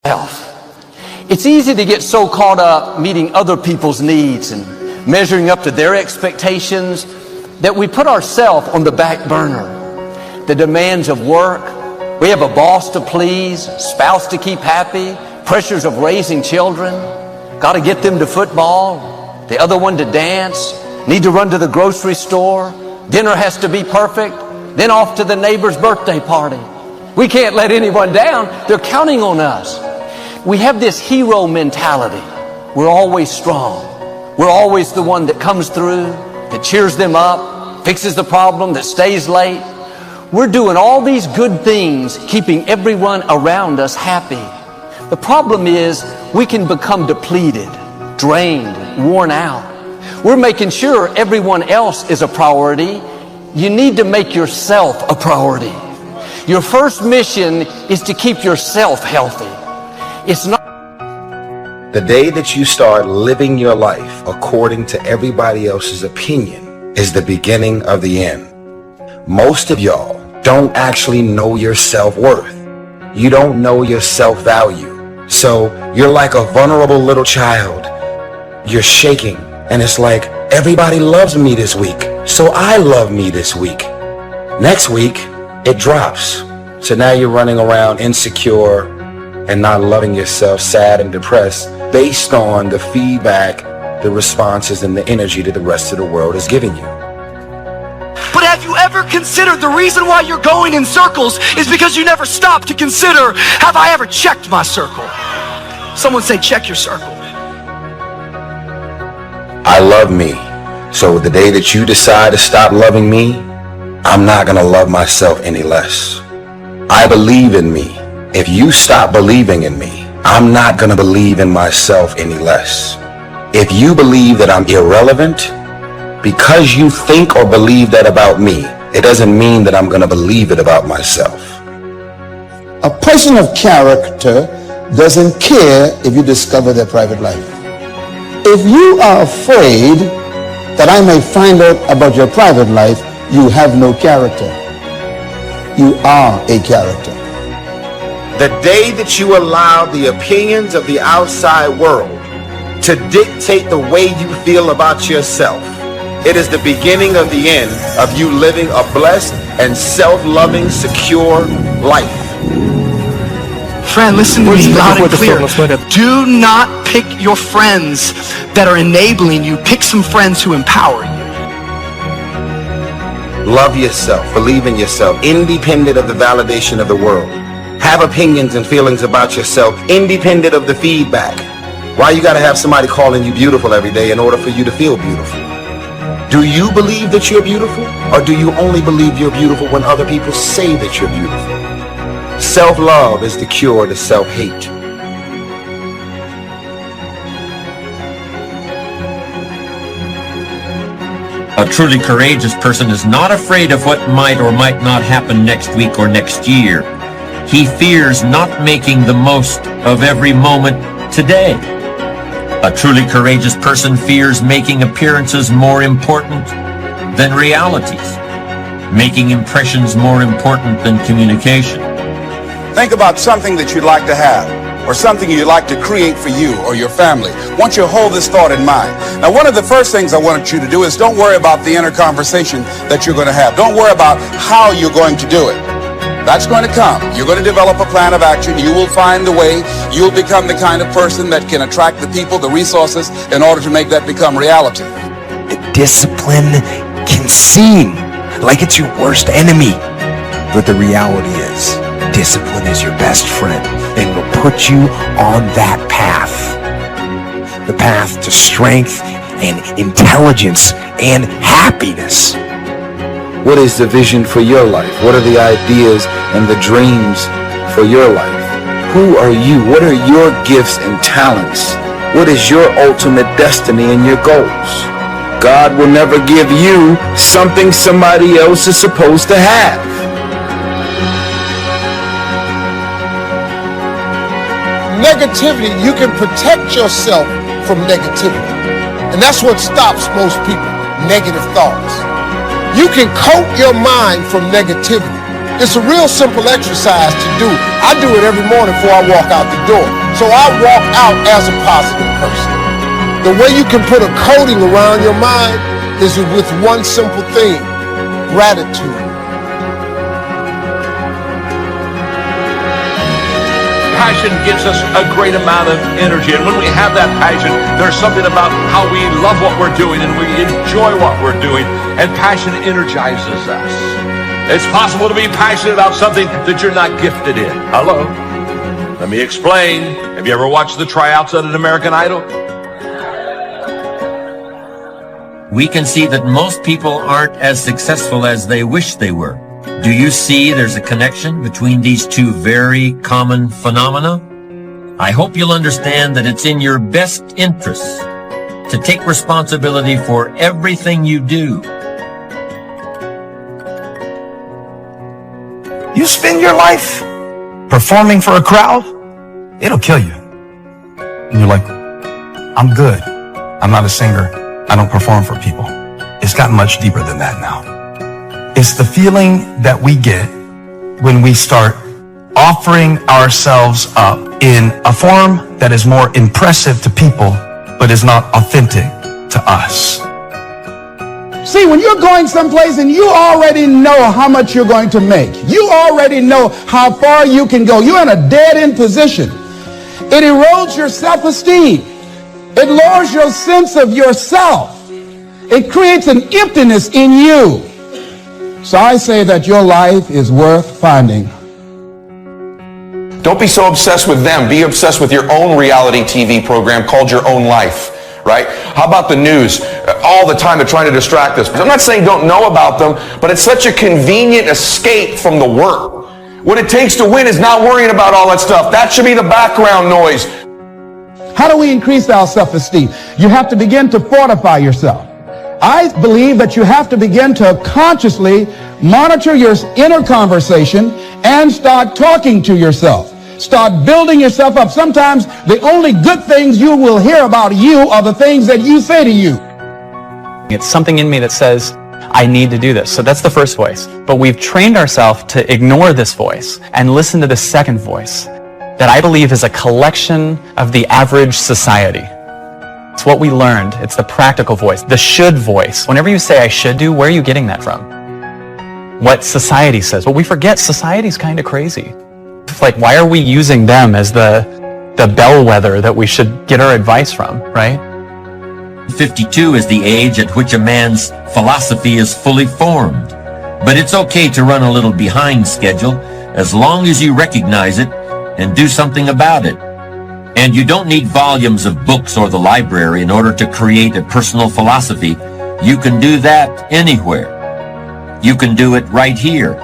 yourself. It's easy to get so caught up meeting other people's needs and measuring up to their expectations that we put ourselves on the back burner. The demands of work, we have a boss to please, spouse to keep happy, pressures of raising children, got to get them to football, the other one to dance, need to run to the grocery store, dinner has to be perfect, then off to the neighbor's birthday party. We can't let anyone down. They're counting on us. We have this hero mentality. We're always strong. We're always the one that comes through, that cheers them up, fixes the problem, that stays late. We're doing all these good things, keeping everyone around us happy. The problem is we can become depleted, drained, worn out. We're making sure everyone else is a priority. You need to make yourself a priority. Your first mission is to keep yourself healthy. It's not the day that you start living your life according to everybody else's opinion is the beginning of the end. Most of y'all don't actually know your self-worth. You don't know your self-value. So you're like a vulnerable little child. You're shaking, and it's like, everybody loves me this week, so I love me this week. Next week, it drops. So now you're running around insecure and not loving yourself, sad and depressed, based on the feedback, the responses, and the energy that the rest of the world is giving you. But have you ever considered the reason why you're going in circles is because you never stop to consider, have I ever checked my circle? Someone say, check your circle. I love me. So the day that you decide to stop loving me, I'm not going to love myself any less. I believe in me. If you stop believing in me, I'm not going to believe in myself any less. If you believe that I'm irrelevant, because you think or believe that about me, it doesn't mean that I'm going to believe it about myself. A person of character doesn't care if you discover their private life. If you are afraid that I may find out about your private life, you have no character. You are a character. The day that you allow the opinions of the outside world to dictate the way you feel about yourself, it is the beginning of the end of you living a blessed and self-loving, secure life. Friend, listen to me loud and clear. Do not pick your friends that are enabling you. Pick some friends who empower you. Love yourself, believe in yourself, independent of the validation of the world. Have opinions and feelings about yourself, independent of the feedback. Why you gotta have somebody calling you beautiful every day in order for you to feel beautiful? Do you believe that you're beautiful, or do you only believe you're beautiful when other people say that you're beautiful? Self-love is the cure to self-hate. A truly courageous person is not afraid of what might or might not happen next week or next year. He fears not making the most of every moment today. A truly courageous person fears making appearances more important than realities, making impressions more important than communication. Think about something that you'd like to have, or something you'd like to create for you or your family. I want you to hold this thought in mind. Now, one of the first things I want you to do is don't worry about the inner conversation that you're going to have. Don't worry about how you're going to do it. That's going to come. You're going to develop a plan of action. You will find the way. You'll become the kind of person that can attract the people, the resources, in order to make that become reality. Discipline can seem like it's your worst enemy, but the reality is, discipline is your best friend and will put you on that path. The path to strength and intelligence and happiness. What is the vision for your life? What are the ideas and the dreams for your life? Who are you? What are your gifts and talents? What is your ultimate destiny and your goals? God will never give you something somebody else is supposed to have. Negativity, you can protect yourself from negativity. And that's what stops most people, negative thoughts. You can coat your mind from negativity. It's a real simple exercise to do. I do it every morning before I walk out the door. So I walk out as a positive person. The way you can put a coating around your mind is with one simple thing: gratitude. Passion gives us a great amount of energy, and when we have that passion, there's something about how we love what we're doing and we enjoy what we're doing, and passion energizes us. It's possible to be passionate about something that you're not gifted in. Hello? Let me explain. Have you ever watched the tryouts at an American Idol? We can see that most people aren't as successful as they wish they were. Do you see there's a connection between these two very common phenomena? I hope you'll understand that it's in your best interests to take responsibility for everything you do. You spend your life performing for a crowd, it'll kill you. And you're like, I'm good. I'm not a singer. I don't perform for people. It's gotten much deeper than that now. It's the feeling that we get when we start offering ourselves up in a form that is more impressive to people, but is not authentic to us. See, when you're going someplace and you already know how much you're going to make, you already know how far you can go, you're in a dead-end position. It erodes your self-esteem. It lowers your sense of yourself. It creates an emptiness in you. So I say that your life is worth finding. Don't be so obsessed with them. Be obsessed with your own reality TV program called Your Own Life, right? How about the news? All the time they're trying to distract us. I'm not saying don't know about them, but it's such a convenient escape from the work. What it takes to win is not worrying about all that stuff. That should be the background noise. How do we increase our self-esteem? You have to begin to fortify yourself. I believe that you have to begin to consciously monitor your inner conversation and start talking to yourself. Start building yourself up. Sometimes the only good things you will hear about you are the things that you say to you. It's something in me that says, I need to do this. So that's the first voice. But we've trained ourselves to ignore this voice and listen to the second voice that I believe is a collection of the average society. It's what we learned. It's the practical voice, the should voice. Whenever you say I should do, where are you getting that from? What society says. Well, we forget society's kind of crazy. It's like, why are we using them as the bellwether that we should get our advice from, right? 52 is the age at which a man's philosophy is fully formed. But it's okay to run a little behind schedule as long as you recognize it and do something about it. And you don't need volumes of books or the library in order to create a personal philosophy. You can do that anywhere. You can do it right here.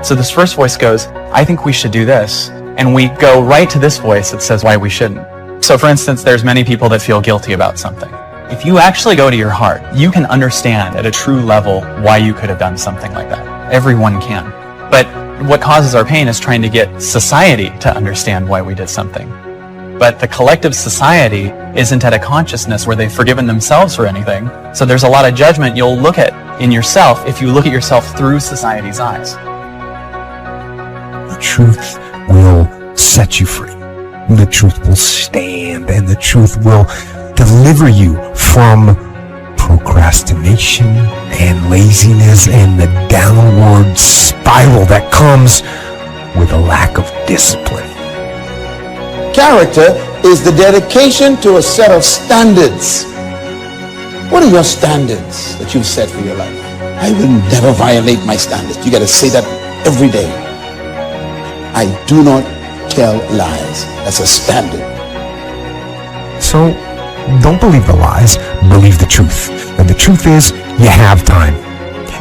So this first voice goes, I think we should do this. And we go right to this voice that says why we shouldn't. So for instance, there's many people that feel guilty about something. If you actually go to your heart, you can understand at a true level why you could have done something like that. Everyone can. But what causes our pain is trying to get society to understand why we did something. But the collective society isn't at a consciousness where they've forgiven themselves for anything. So there's a lot of judgment you'll look at in yourself if you look at yourself through society's eyes. The truth will set you free. The truth will stand, and the truth will deliver you from procrastination and laziness and the downward spiral that comes with a lack of discipline. Character is the dedication to a set of standards. What are your standards that you've set for your life? I will never violate my standards. You got to say that every day. I do not tell lies. That's a standard. So don't believe the lies, believe the truth. And the truth is, you have time.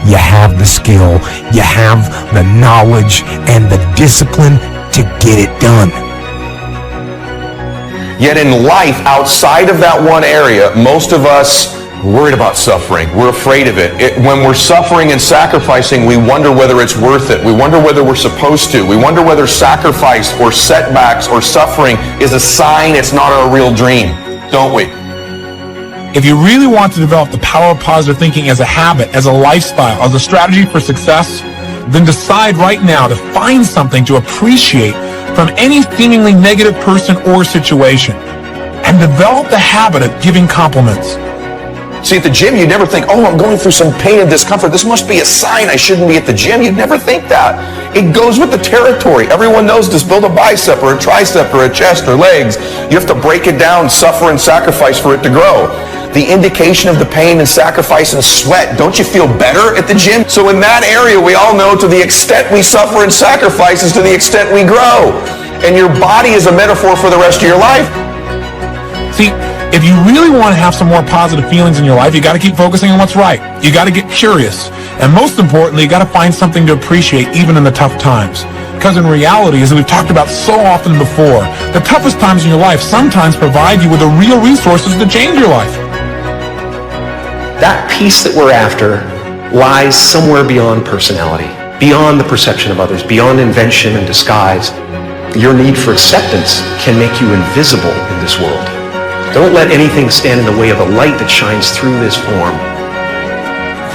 You have the skill, you have the knowledge and the discipline to get it done. Yet in life, outside of that one area, most of us are worried about suffering. We're afraid of it. When we're suffering and sacrificing, we wonder whether it's worth it. We wonder whether we're supposed to. We wonder whether sacrifice or setbacks or suffering is a sign it's not our real dream, don't we? If you really want to develop the power of positive thinking as a habit, as a lifestyle, as a strategy for success, then decide right now to find something to appreciate from any seemingly negative person or situation, and develop the habit of giving compliments. See, at the gym, you never think, oh, I'm going through some pain and discomfort. This must be a sign I shouldn't be at the gym. You'd never think that. It goes with the territory. Everyone knows to build a bicep or a tricep or a chest or legs, you have to break it down, suffer and sacrifice for it to grow. The indication of the pain and sacrifice and sweat, don't you feel better at the gym? So in that area, we all know to the extent we suffer and sacrifice is to the extent we grow. And your body is a metaphor for the rest of your life. See, if you really want to have some more positive feelings in your life, you got to keep focusing on what's right. You got to get curious. And most importantly, you got to find something to appreciate even in the tough times. Because in reality, as we've talked about so often before, the toughest times in your life sometimes provide you with the real resources to change your life. That peace that we're after lies somewhere beyond personality, beyond the perception of others, beyond invention and disguise. Your need for acceptance can make you invisible in this world. Don't let anything stand in the way of the light that shines through this form.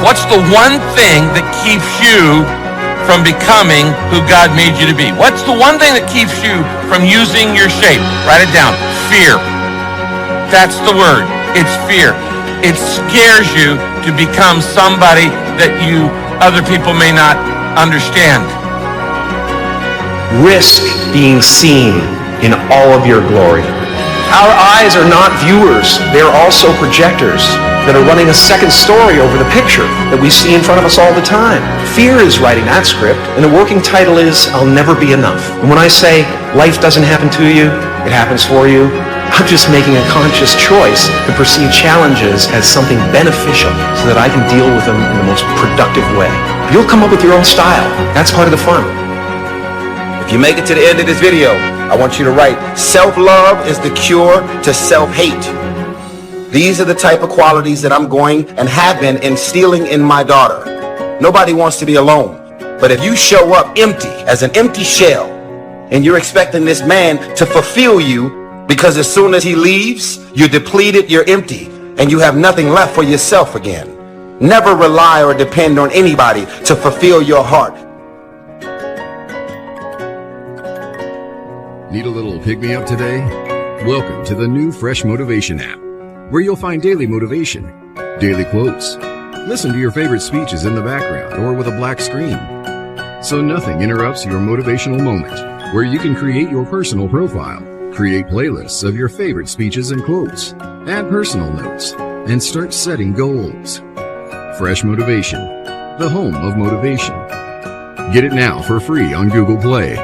What's the one thing that keeps you from becoming who God made you to be? What's the one thing that keeps you from using your shape? Write it down. Fear. That's the word. It's fear. It scares you to become somebody that other people may not understand. Risk being seen in all of your glory. Our eyes are not viewers, they're also projectors that are running a second story over the picture that we see in front of us all the time. Fear is writing that script, and the working title is, I'll Never Be Enough. And when I say life doesn't happen to you, it happens for you, I'm just making a conscious choice to perceive challenges as something beneficial so that I can deal with them in the most productive way. You'll come up with your own style. That's part of the fun. If you make it to the end of this video, I want you to write, self-love is the cure to self-hate. These are the type of qualities that I'm going and have been instilling in my daughter. Nobody wants to be alone. But if you show up empty, as an empty shell, and you're expecting this man to fulfill you, because as soon as he leaves, you're depleted, you're empty, and you have nothing left for yourself again. Never rely or depend on anybody to fulfill your heart. Need a little pick-me-up today? Welcome to the new Fresh Motivation app, where you'll find daily motivation, daily quotes. Listen to your favorite speeches in the background or with a black screen, so nothing interrupts your motivational moment, where you can create your personal profile, create playlists of your favorite speeches and quotes, add personal notes, and start setting goals. Fresh Motivation, the home of motivation. Get it now for free on Google Play.